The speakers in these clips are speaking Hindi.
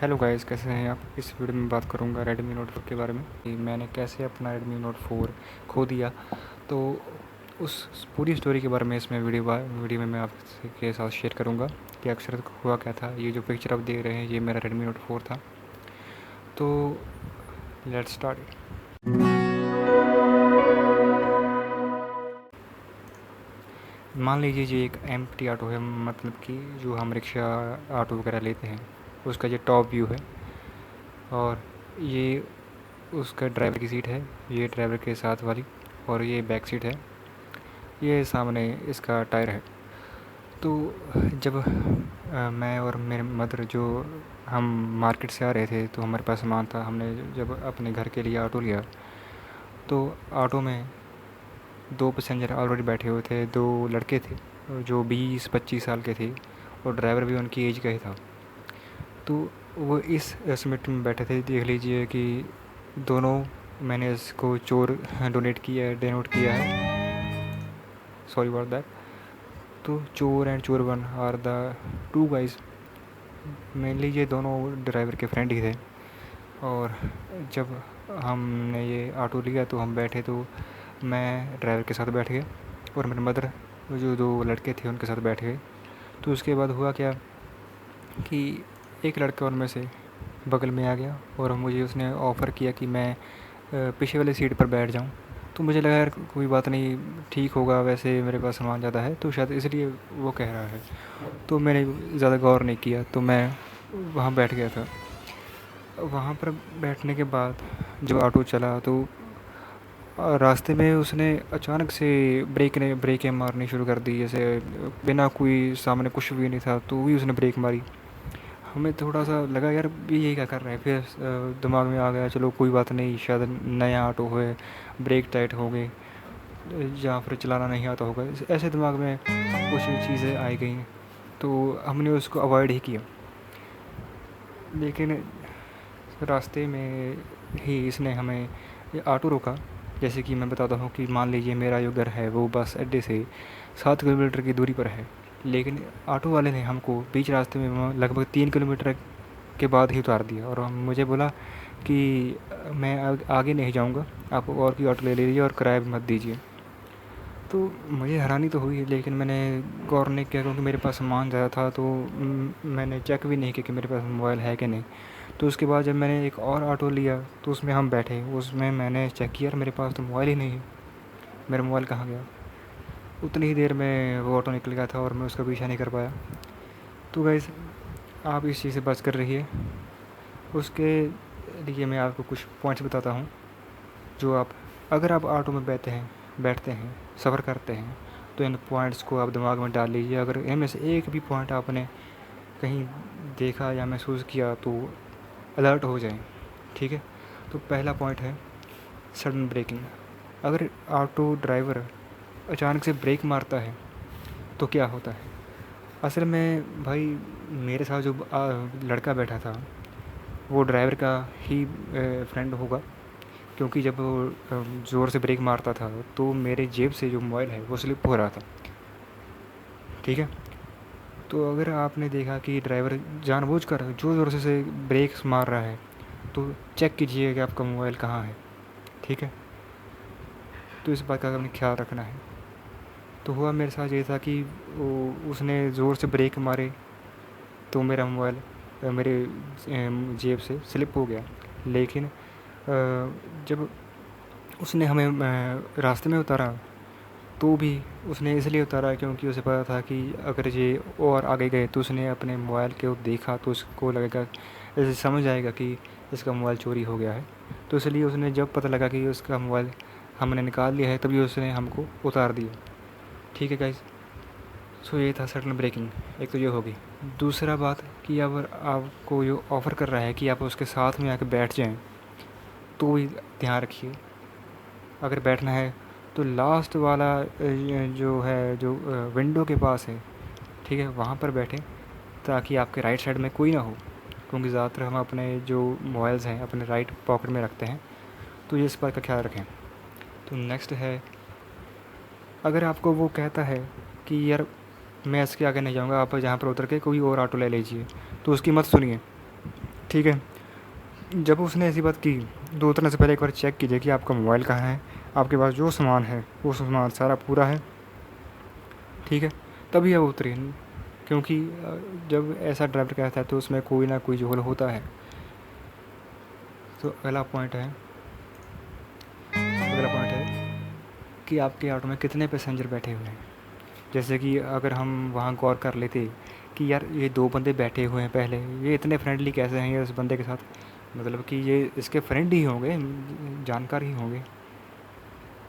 हेलो गाइस, कैसे हैं आप। इस वीडियो में बात करूंगा रेडमी नोट 4 के बारे में कि मैंने कैसे अपना रेडमी नोट 4 खो दिया। तो उस पूरी स्टोरी के बारे में इसमें वीडियो में मैं आपके साथ शेयर करूंगा कि अक्सर हुआ क्या था। ये जो पिक्चर आप देख रहे हैं ये मेरा रेडमी नोट 4 था। तो लेट्स स्टार्ट। मान लीजिए ये एक एम्प्टी ऑटो है, मतलब कि जो हम रिक्शा ऑटो वगैरह लेते हैं उसका ये टॉप व्यू है। और ये उसका ड्राइवर की सीट है, ये ड्राइवर के साथ वाली, और ये बैक सीट है, ये सामने इसका टायर है। तो जब मैं और मेरे मदर जो हम मार्केट से आ रहे थे तो हमारे पास सामान था। हमने जब अपने घर के लिए ऑटो लिया तो ऑटो में दो पैसेंजर ऑलरेडी बैठे हुए थे। दो लड़के थे जो 20-25 साल के थे और ड्राइवर भी उनकी एज का ही था। तो वो इस सीट में बैठे थे। देख लीजिए कि दोनों, मैंने इसको चोर डोनेट किया है, सॉरी अबाउट दैट। तो चोर एंड चोर one are the two guys. Mainly ये दोनों ड्राइवर के फ्रेंड ही थे। और जब हमने ये ऑटो लिया तो हम बैठे, तो मैं ड्राइवर के साथ बैठ गया और मेरे मदर जो दो लड़के थे उनके साथ बैठ गए। तो उसके बाद हुआ क्या कि एक लड़का उनमें से बगल में आ गया और मुझे उसने ऑफ़र किया कि मैं पीछे वाली सीट पर बैठ जाऊं। तो मुझे लगा यार कोई बात नहीं, ठीक होगा, वैसे मेरे पास सामान ज़्यादा है तो शायद इसलिए वो कह रहा है। तो मैंने ज़्यादा गौर नहीं किया, तो मैं वहाँ बैठ गया था। वहाँ पर बैठने के बाद जब ऑटो चला तो रास्ते में उसने अचानक से ब्रेकें मारनी शुरू कर दी, जैसे बिना कोई सामने कुछ भी नहीं था तो भी उसने ब्रेक मारी। हमें थोड़ा सा लगा यार ये क्या कर रहा है। फिर दिमाग में आ गया चलो कोई बात नहीं, शायद नया ऑटो है, ब्रेक टाइट हो गए या फिर चलाना नहीं आता होगा, ऐसे दिमाग में कुछ चीज़ें आई गई। तो हमने उसको अवॉइड ही किया। लेकिन रास्ते में ही इसने हमें ये ऑटो रोका। जैसे कि मैं बताता हूँ कि मान लीजिए मेरा जो घर है वो बस अड्डे से 7 किलोमीटर की दूरी पर है, लेकिन ऑटो वाले ने हमको बीच रास्ते में लगभग 3 किलोमीटर के बाद ही उतार दिया और मुझे बोला कि मैं आगे नहीं जाऊँगा, आप और की ऑटो ले लीजिए और किराया भी मत दीजिए। तो मुझे हैरानी तो हुई, लेकिन मैंने गौर नहीं किया क्योंकि मेरे पास सामान ज़्यादा था। तो मैंने चेक भी नहीं किया कि मेरे पास मोबाइल है कि नहीं। तो उसके बाद जब मैंने एक और ऑटो लिया तो उसमें हम बैठे, उसमें मैंने चेक किया मेरे पास तो मोबाइल ही नहीं है। मेरा मोबाइल कहाँ गया। उतनी ही देर में वो ऑटो निकल गया था और मैं उसका पीछा नहीं कर पाया। तो गाइस, आप इस चीज़ से बच कर रहिए। उसके लिए मैं आपको कुछ पॉइंट्स बताता हूँ जो आप, अगर आप ऑटो में बैठते हैं सफ़र करते हैं तो इन पॉइंट्स को आप दिमाग में डाल लीजिए। अगर इनमें से एक भी पॉइंट आपने कहीं देखा या महसूस किया तो अलर्ट हो जाएं, ठीक है। तो पहला पॉइंट है सडन ब्रेकिंग। अगर ऑटो ड्राइवर अचानक से ब्रेक मारता है तो क्या होता है। असल में भाई, मेरे साथ जो लड़का बैठा था वो ड्राइवर का ही फ्रेंड होगा, क्योंकि जब वो ज़ोर से ब्रेक मारता था तो मेरे जेब से जो मोबाइल है वो स्लिप हो रहा था, ठीक है। तो अगर आपने देखा कि ड्राइवर जानबूझकर जो ज़ोर से ब्रेक मार रहा है तो चेक कीजिए कि आपका मोबाइल कहाँ है, ठीक है। तो इस बात का आपने ख्याल रखना है। तो हुआ मेरे साथ ये था कि उसने ज़ोर से ब्रेक मारे तो मेरा मोबाइल मेरे जेब से स्लिप हो गया। लेकिन जब उसने हमें रास्ते में उतारा तो भी उसने इसलिए उतारा क्योंकि उसे पता था कि अगर ये और आगे गए तो उसने अपने मोबाइल को देखा तो उसको लगेगा, ऐसे समझ आएगा कि इसका मोबाइल चोरी हो गया है। तो इसलिए उसने जब पता लगा कि उसका मोबाइल हमने निकाल लिया है तभी उसने हमको उतार दिया, ठीक है गाइस। सो ये था सडन ब्रेकिंग। एक तो ये होगी। दूसरा बात कि अगर आपको ये ऑफ़र कर रहा है कि आप उसके साथ में आके बैठ जाएं तो भी ध्यान रखिए, अगर बैठना है तो लास्ट वाला जो है, जो विंडो के पास है, ठीक है, वहाँ पर बैठें ताकि आपके राइट साइड में कोई ना हो, क्योंकि ज़्यादातर हम अपने जो मोबाइल्स हैं अपने राइट पॉकेट में रखते हैं। तो ये इस बात का ख्याल रखें। तो नेक्स्ट है, अगर आपको वो कहता है कि यार मैं इसके आगे नहीं जाऊँगा, आप जहाँ पर उतर के कोई और ऑटो ले लीजिए, तो उसकी मत सुनिए, ठीक है। जब उसने ऐसी बात की तो उतरने से पहले एक बार चेक कीजिए कि आपका मोबाइल कहाँ है, आपके पास जो सामान है वो सामान सारा पूरा है, ठीक है, तभी आप उतरिए। क्योंकि जब ऐसा ड्राइवर कहता है तो उसमें कोई ना कोई झोल होता है। तो अगला पॉइंट है कि आपके ऑटो में कितने पैसेंजर बैठे हुए हैं। जैसे कि अगर हम वहाँ गौर कर लेते कि यार ये 2 बंदे बैठे हुए हैं पहले, ये इतने फ्रेंडली कैसे हैं ये इस बंदे के साथ, मतलब कि ये इसके फ्रेंड ही होंगे, जानकार ही होंगे।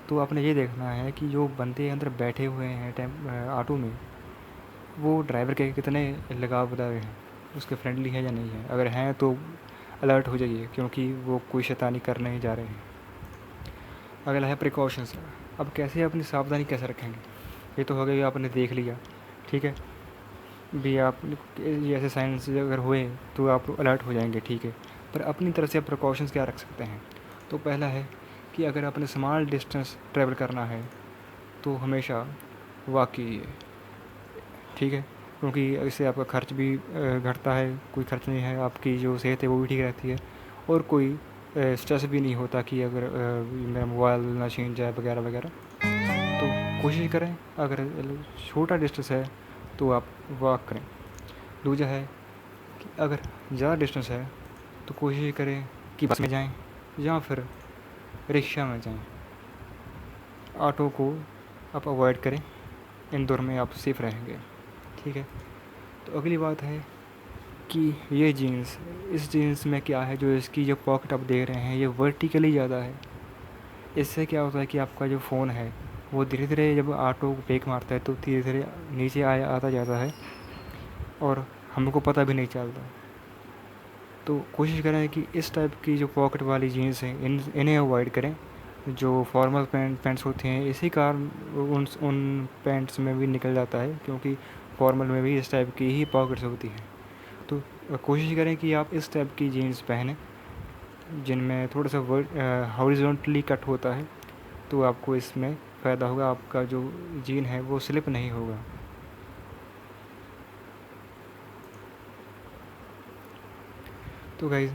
तो आपने ये देखना है कि जो बंदे अंदर बैठे हुए हैं ऑटो में, वो ड्राइवर के कितने लगावदार हैं, उसके फ्रेंडली है या नहीं है। अगर हैं तो अलर्ट हो जाइए, क्योंकि वो कोई शैतानी करने ही जा रहे हैं। अगला है प्रिकॉशंस। अब कैसे अपनी सावधानी कैसे रखेंगे, ये तो हो गया, आपने देख लिया, ठीक है भी। आप ये ऐसे साइंस अगर हुए तो आप अलर्ट हो जाएंगे, ठीक है। पर अपनी तरफ से आप प्रिकॉशंस क्या रख सकते हैं। तो पहला है कि अगर आपने स्मॉल डिस्टेंस ट्रैवल करना है तो हमेशा वॉक कीजिए, ठीक है। क्योंकि इससे आपका खर्च भी घटता है, कोई खर्च नहीं है, आपकी जो सेहत है वो भी ठीक रहती है, और कोई स्ट्रेस भी नहीं होता कि अगर मेरा मोबाइल ना छीन जाए वगैरह वगैरह। तो कोशिश करें, अगर छोटा डिस्टेंस है तो आप वॉक करें। दूसरा है कि अगर ज़्यादा डिस्टेंस है तो कोशिश करें कि बस में जाएं या फिर रिक्शा में जाएं। ऑटो को आप अवॉइड करें, इन दोनों में आप सेफ़ रहेंगे, ठीक है। तो अगली बात है कि ये जीन्स, इस जीन्स में क्या है, जो इसकी जो पॉकेट आप दे रहे हैं ये वर्टिकली ज़्यादा है। इससे क्या होता है कि आपका जो फ़ोन है वो धीरे धीरे जब ऑटो ब्रेक मारता है तो धीरे धीरे नीचे आता जाता है, और हमको पता भी नहीं चलता। तो कोशिश करें कि इस टाइप की जो पॉकेट वाली जीन्स हैं इन्हें अवॉइड करें। जो फॉर्मल पैंट्स होते हैं इसी कारण उन पैंट्स में भी निकल जाता है, क्योंकि फॉर्मल में भी इस टाइप की ही पॉकेट्स होती हैं। तो कोशिश करें कि आप इस टाइप की जीन्स पहनें जिनमें थोड़ा सा हॉरिजॉन्टली कट होता है, तो आपको इसमें फ़ायदा होगा, आपका जो जीन है वो स्लिप नहीं होगा। तो गाइज़,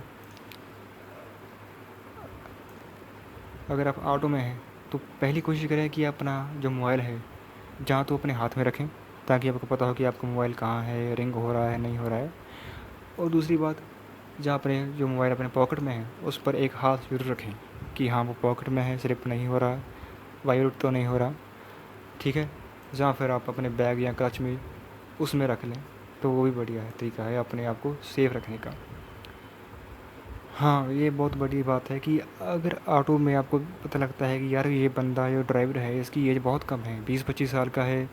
अगर आप ऑटो में हैं तो पहली कोशिश करें कि अपना जो मोबाइल है जहाँ तो अपने हाथ में रखें, ताकि आपको पता हो कि आपका मोबाइल कहाँ है, रिंग हो रहा है नहीं हो रहा है। और दूसरी बात, जहाँ अपने जो मोबाइल अपने पॉकेट में है उस पर एक हाथ ज़रूर रखें कि हाँ वो पॉकेट में है, स्लिप नहीं हो रहा, वाइब्रेट तो नहीं हो रहा, ठीक है। या फिर आप अपने बैग या क्लच में उसमें रख लें, तो वो भी बढ़िया है, तरीका है अपने आप को सेफ़ रखने का। हाँ, ये बहुत बड़ी बात है कि अगर ऑटो में आपको पता लगता है कि यार ये बंदा जो ड्राइवर है इसकी एज बहुत कम है, 20-25 साल का है,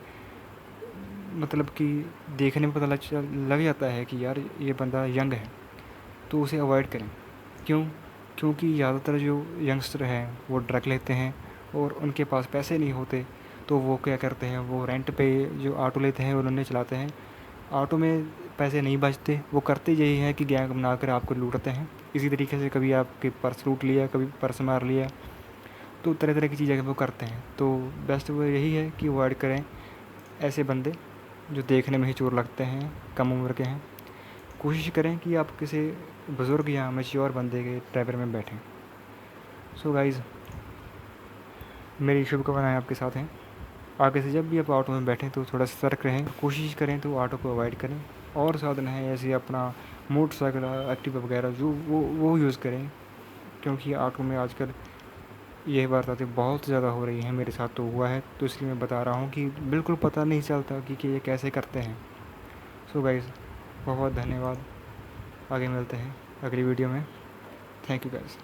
मतलब कि देखने में पता लग जाता है कि यार ये बंदा यंग है, तो उसे अवॉइड करें। क्यों? क्योंकि ज़्यादातर जो यंगस्टर हैं वो ड्रग लेते हैं और उनके पास पैसे नहीं होते, तो वो क्या करते हैं, वो रेंट पे जो ऑटो लेते हैं उन्होंने चलाते हैं। ऑटो में पैसे नहीं बचते, वो करते यही हैं कि गैंग बनाकर आपको लूटते हैं। इसी तरीके से कभी आपके पर्स लूट लिया, कभी पर्स मार लिया, तो तरह तरह की चीज़ें वो करते हैं। तो बेस्ट वो यही है कि अवॉइड करें ऐसे बंदे जो देखने में ही चोर लगते हैं, कम उम्र के हैं। कोशिश करें कि आप किसी बुज़ुर्ग या मैच्योर बंदे के ड्राइवर में बैठें। सो गाइज़, मेरी शुभकामनाएँ आपके साथ हैं। आगे से जब भी आप ऑटो में बैठें तो थोड़ा सतर्क रहें, कोशिश करें तो ऑटो को अवॉइड करें। और साधन है ऐसे अपना मोटरसाइकिल, एक्टिवा वगैरह जो वो यूज़ करें, क्योंकि ऑटो में आजकल ये वारदातें बहुत ज़्यादा हो रही हैं। मेरे साथ तो हुआ है, तो इसलिए मैं बता रहा हूँ कि बिल्कुल पता नहीं चलता कि ये कैसे करते हैं। सो गाइज़, बहुत बहुत धन्यवाद। आगे मिलते हैं अगली वीडियो में। Thank you guys.